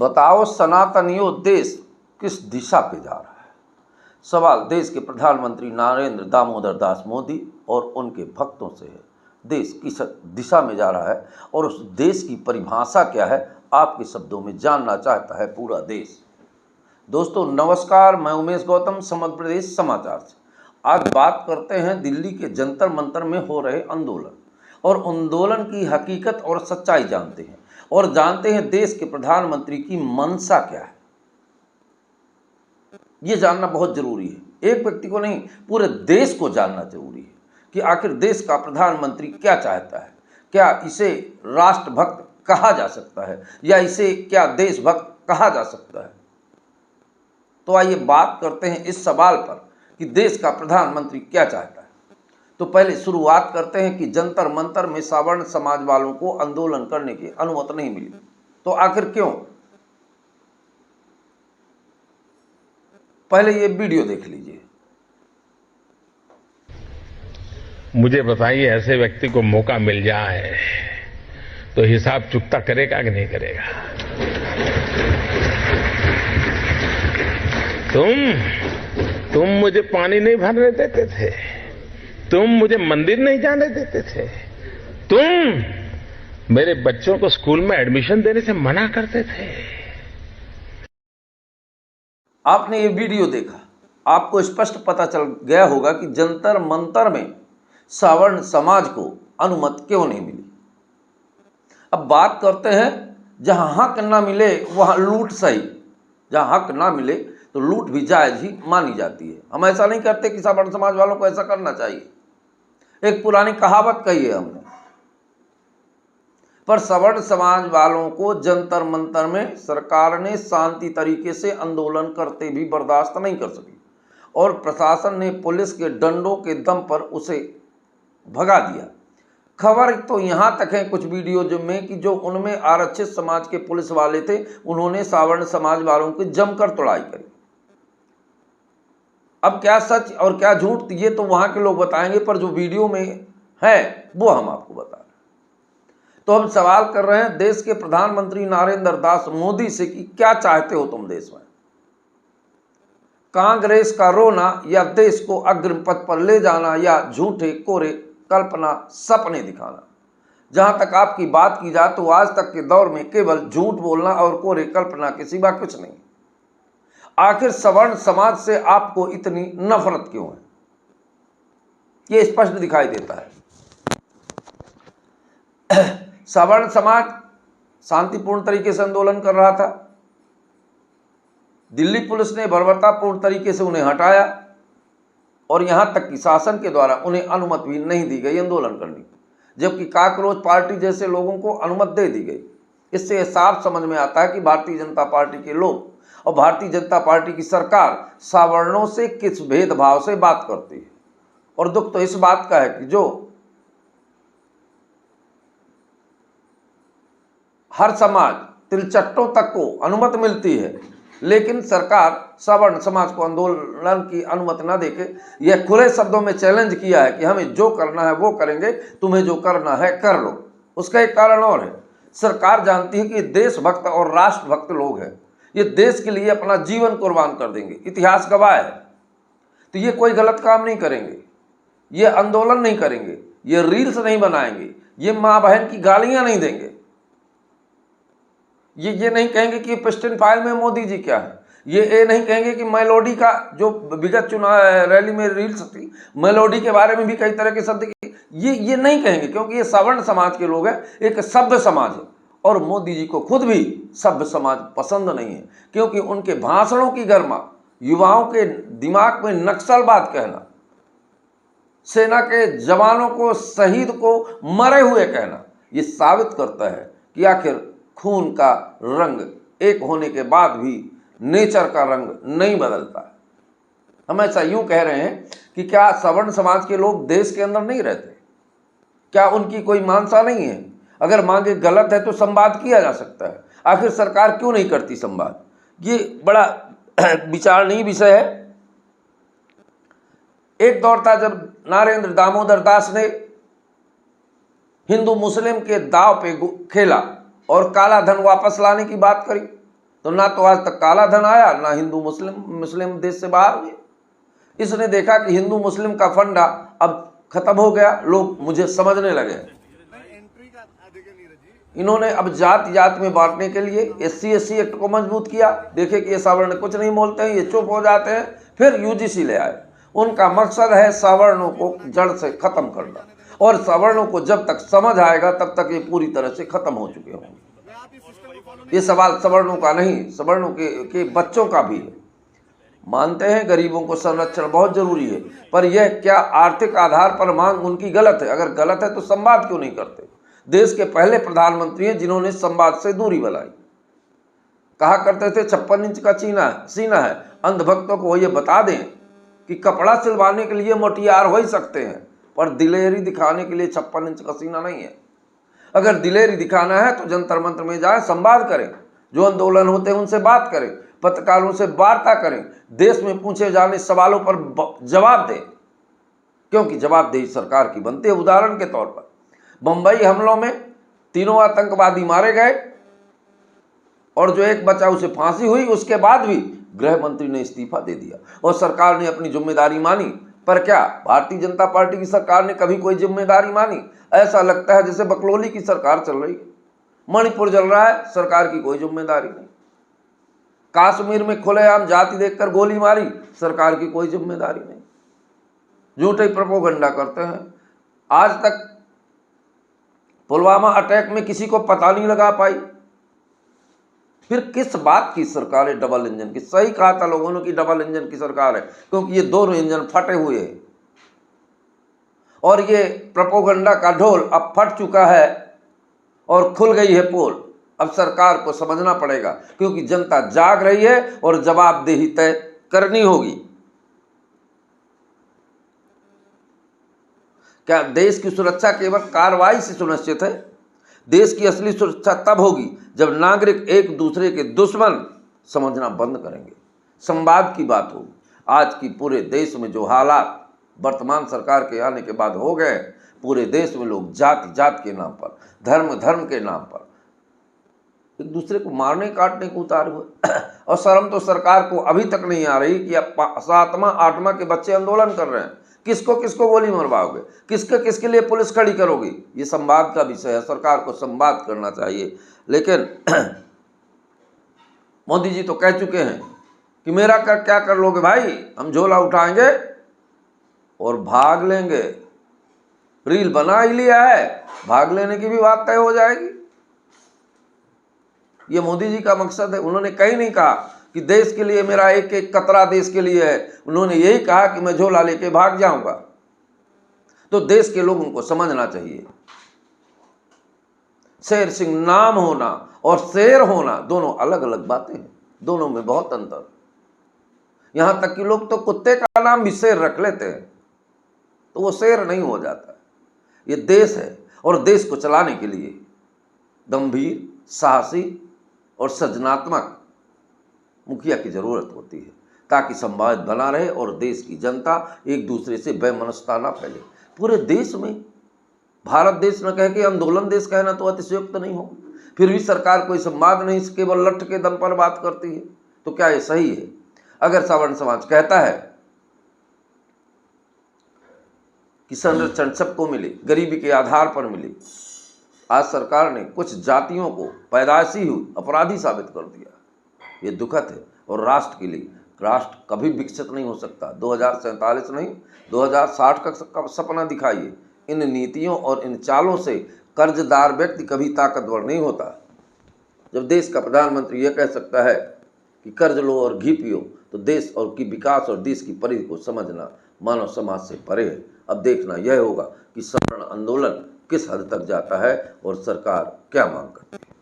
बताओ सनातनियों, देश किस दिशा पे जा रहा है? सवाल देश के प्रधानमंत्री नरेंद्र दामोदर दास मोदी और उनके भक्तों से है। देश किस दिशा में जा रहा है और उस देश की परिभाषा क्या है, आपके शब्दों में जानना चाहता है पूरा देश। दोस्तों नमस्कार, मैं उमेश गौतम, समग्र प्रदेश समाचार से। आज बात करते हैं दिल्ली के जंतर मंतर में हो रहे आंदोलन और आंदोलन की हकीकत और सच्चाई जानते हैं और जानते हैं देश के प्रधानमंत्री की मंशा क्या है। ये जानना बहुत जरूरी है। एक व्यक्ति को नहीं, पूरे देश को जानना जरूरी है कि आखिर देश का प्रधानमंत्री क्या चाहता है। क्या इसे राष्ट्रभक्त कहा जा सकता है या इसे क्या देशभक्त कहा जा सकता है? तो आइए बात करते हैं इस सवाल पर कि देश का प्रधानमंत्री क्या चाहता है। तो पहले शुरुआत करते हैं कि जंतर मंतर में सवर्ण समाज वालों को आंदोलन करने की अनुमति नहीं मिली। तो आखिर क्यों? पहले ये वीडियो देख लीजिए। मुझे बताइए, ऐसे व्यक्ति को मौका मिल जाए तो हिसाब चुकता करेगा कि नहीं करेगा? तुम मुझे पानी नहीं भरने देते थे, तुम मुझे मंदिर नहीं जाने देते थे, तुम मेरे बच्चों को स्कूल में एडमिशन देने से मना करते थे। आपने ये वीडियो देखा, आपको स्पष्ट पता चल गया होगा कि जंतर मंतर में सवर्ण समाज को अनुमति क्यों नहीं मिली। अब बात करते हैं, जहां हक ना मिले वहां लूट सही। जहां हक ना मिले तो लूट भी जायज ही मानी जाती है। हम ऐसा नहीं करते कि सवर्ण समाज वालों को ऐसा करना चाहिए। एक पुरानी कहावत कही है हमने, पर सवर्ण समाज वालों को जंतर मंतर में सरकार ने शांति तरीके से आंदोलन करते भी बर्दाश्त नहीं कर सकी और प्रशासन ने पुलिस के डंडों के दम पर उसे भगा दिया। खबर तो यहाँ तक है कुछ वीडियो में कि जो उनमें आरक्षित समाज के पुलिस वाले थे, उन्होंने सवर्ण समाज वालों की जमकर तोड़ाई करी। अब क्या सच और क्या झूठ ये तो वहां के लोग बताएंगे, पर जो वीडियो में है वो हम आपको बता रहे हैं। तो हम सवाल कर रहे हैं देश के प्रधानमंत्री नरेंद्र दास मोदी से कि क्या चाहते हो तुम देश में? कांग्रेस का रोना या देश को अग्रिम पथ पर ले जाना या झूठे कोरे कल्पना सपने दिखाना? जहां तक आपकी बात की जाए तो आज तक के दौर में केवल झूठ बोलना और कोरे कल्पना के सिवा कुछ नहीं। आखिर सवर्ण समाज से आपको इतनी नफरत क्यों है? ये स्पष्ट दिखाई देता है। सवर्ण समाज शांतिपूर्ण तरीके से आंदोलन कर रहा था। दिल्ली पुलिस ने बर्बरतापूर्ण तरीके से उन्हें हटाया और यहां तक कि शासन के द्वारा उन्हें अनुमति भी नहीं दी गई आंदोलन करने की, जबकि काकरोच पार्टी जैसे लोगों को अनुमति दे दी गई। इससे यह साफ समझ में आता है कि भारतीय जनता पार्टी के लोग और भारतीय जनता पार्टी की सरकार सवर्णों से किस भेदभाव से बात करती है। और दुख तो इस बात का है कि जो हर समाज तिलचट्टों तक को अनुमति मिलती है, लेकिन सरकार सवर्ण समाज को आंदोलन की अनुमति न देके यह खुले शब्दों में चैलेंज किया है कि हमें जो करना है वो करेंगे, तुम्हें जो करना है कर लो। उसका एक कारण और है, सरकार जानती है कि देशभक्त और राष्ट्रभक्त लोग हैं, ये देश के लिए अपना जीवन कुर्बान कर देंगे, इतिहास गवाह है। तो ये कोई गलत काम नहीं करेंगे, ये आंदोलन नहीं करेंगे, ये रील्स नहीं बनाएंगे, ये माँ बहन की गालियां नहीं देंगे, ये नहीं कहेंगे कि पिस्टन फाइल में मोदी जी क्या है, ये नहीं कहेंगे कि मेलोडी का जो विगत चुनाव रैली में रील्स थी, मेलोडी के बारे में भी कई तरह के शब्द ये नहीं कहेंगे, क्योंकि ये सवर्ण समाज के लोग हैं, एक सभ्य समाज है। और मोदी जी को खुद भी सभ्य समाज पसंद नहीं है, क्योंकि उनके भाषणों की गर्मा, युवाओं के दिमाग में नक्सलवाद कहना, सेना के जवानों को शहीद को मरे हुए कहना, ये साबित करता है कि आखिर खून का रंग एक होने के बाद भी नेचर का रंग नहीं बदलता। हम ऐसा यूं कह रहे हैं कि क्या सवर्ण समाज के लोग देश के अंदर नहीं रहते? क्या उनकी कोई मानसा नहीं है? अगर मांगे गलत है तो संवाद किया जा सकता है। आखिर सरकार क्यों नहीं करती संवाद? ये बड़ा विचारणीय विषय है। एक दौर था जब नरेंद्र दामोदर दास ने हिंदू मुस्लिम के दाव पे खेला और काला धन वापस लाने की बात करी। तो ना तो आज तक काला धन आया, ना हिंदू मुस्लिम देश से बाहर हुए। इसने देखा कि हिंदू मुस्लिम का फंडा अब खत्म हो गया, लोग मुझे समझने लगे। इन्होंने अब जात जात में बांटने के लिए SC/SC एक्ट को मजबूत किया। देखे कि ये सवर्ण कुछ नहीं बोलते हैं, ये चुप हो जाते हैं, फिर UGC ले आए। उनका मकसद है सवर्णों को जड़ से खत्म करना, और सवर्णों को जब तक समझ आएगा तब तक ये पूरी तरह से खत्म हो चुके होंगे। ये सवाल सवर्णों का नहीं, सवर्णों के बच्चों का भी है। मानते हैं गरीबों को संरक्षण बहुत जरूरी है, पर यह क्या आर्थिक आधार पर मांग उनकी गलत है? अगर गलत है तो संवाद क्यों नहीं करते? देश के पहले प्रधानमंत्री हैं जिन्होंने संवाद से दूरी बनाई। कहा करते थे 56 इंच का सीना है। अंधभक्तों को ये बता दें कि कपड़ा सिलवाने के लिए मोटियार हो ही सकते हैं, पर दिलेरी दिखाने के लिए 56 इंच का सीना नहीं है। अगर दिलेरी दिखाना है तो जंतर मंत्र में जाएं, संवाद करें, जो आंदोलन होते हैं उनसे बात करें, पत्रकारों से वार्ता करें, देश में पूछे जाने सवालों पर जवाब दें, क्योंकि जवाबदेही सरकार की बनती है। उदाहरण के तौर पर बंबई हमलों में 3 आतंकवादी मारे गए और जो एक बचा उसे फांसी हुई, उसके बाद भी गृह मंत्री ने इस्तीफा दे दिया और सरकार ने अपनी जिम्मेदारी मानी। पर क्या भारतीय जनता पार्टी की सरकार ने कभी कोई जिम्मेदारी मानी? ऐसा लगता है जैसे बकलोली की सरकार चल रही है, मणिपुर जल रहा है, सरकार की कोई जिम्मेदारी नहीं। कश्मीर में खुलेआम जाति देखकर गोली मारी, सरकार की कोई जिम्मेदारी नहीं। झूठे प्रोपेगेंडा करते हैं। आज तक पुलवामा अटैक में किसी को पता नहीं लगा पाई, फिर किस बात की सरकार है डबल इंजन की? सही कहा था लोगों ने कि डबल इंजन की सरकार है, क्योंकि ये दोनों इंजन फटे हुए हैं और ये प्रोपेगेंडा का ढोल अब फट चुका है और खुल गई है पोल। अब सरकार को समझना पड़ेगा, क्योंकि जनता जाग रही है और जवाबदेही तय करनी होगी। क्या देश की सुरक्षा केवल कार्रवाई से सुनिश्चित है? देश की असली सुरक्षा तब होगी जब नागरिक एक दूसरे के दुश्मन समझना बंद करेंगे, संवाद की बात होगी। आज की पूरे देश में जो हालात वर्तमान सरकार के आने के बाद हो गए, पूरे देश में लोग जाति जात के नाम पर, धर्म के नाम पर एक दूसरे को मारने काटने को उतारे हुए। और शर्म तो सरकार को अभी तक नहीं आ रही कि अब 7वां 8वां के बच्चे आंदोलन कर रहे हैं। किसको किसको गोली मरवाओगे? किसके लिए पुलिस खड़ी करोगी? ये संवाद का विषय है, सरकार को संवाद करना चाहिए। लेकिन मोदी जी तो कह चुके हैं कि मेरा क्या कर लोगे भाई, हम झोला उठाएंगे और भाग लेंगे। रील बना ही लिया है, भाग लेने की भी बात तय हो जाएगी। ये मोदी जी का मकसद है। उन्होंने कहीं नहीं कहा कि देश के लिए मेरा एक एक कतरा देश के लिए है, उन्होंने यही कहा कि मैं झोला लेके भाग जाऊंगा। तो देश के लोगों को समझना चाहिए, शेर सिंह नाम होना और शेर होना दोनों अलग अलग बातें हैं, दोनों में बहुत अंतर। यहां तक कि लोग तो कुत्ते का नाम भी शेर रख लेते हैं, तो वो शेर नहीं हो जाता। ये देश है और देश को चलाने के लिए गंभीर, साहसी और सृजनात्मक मुखिया की जरूरत होती है, ताकि संवाद बना रहे और देश की जनता एक दूसरे से बेमनस्ता ना फैले। पूरे देश में भारत देश न कह के आंदोलन देश कहना तो अतिशयोक्त नहीं हो। फिर भी सरकार कोई संवाद नहीं, केवल लठ के दम पर बात करती है। तो क्या ये सही है? अगर सवर्ण समाज कहता है कि संरक्षण सबको मिले, गरीबी के आधार पर मिले, आज सरकार ने कुछ जातियों को पैदाइशी अपराधी साबित कर दिया। ये दुखद है और राष्ट्र के लिए, राष्ट्र कभी विकसित नहीं हो सकता। 2047 नहीं, 2060 का सपना दिखाइए। इन नीतियों और इन चालों से कर्जदार व्यक्ति कभी ताकतवर नहीं होता। जब देश का प्रधानमंत्री यह कह सकता है कि कर्ज लो और घी पियो, तो देश और की विकास और देश की परिधि को समझना मानव समाज से परे है। अब देखना यह होगा कि सवर्ण आंदोलन किस हद तक जाता है और सरकार क्या मांग करती है।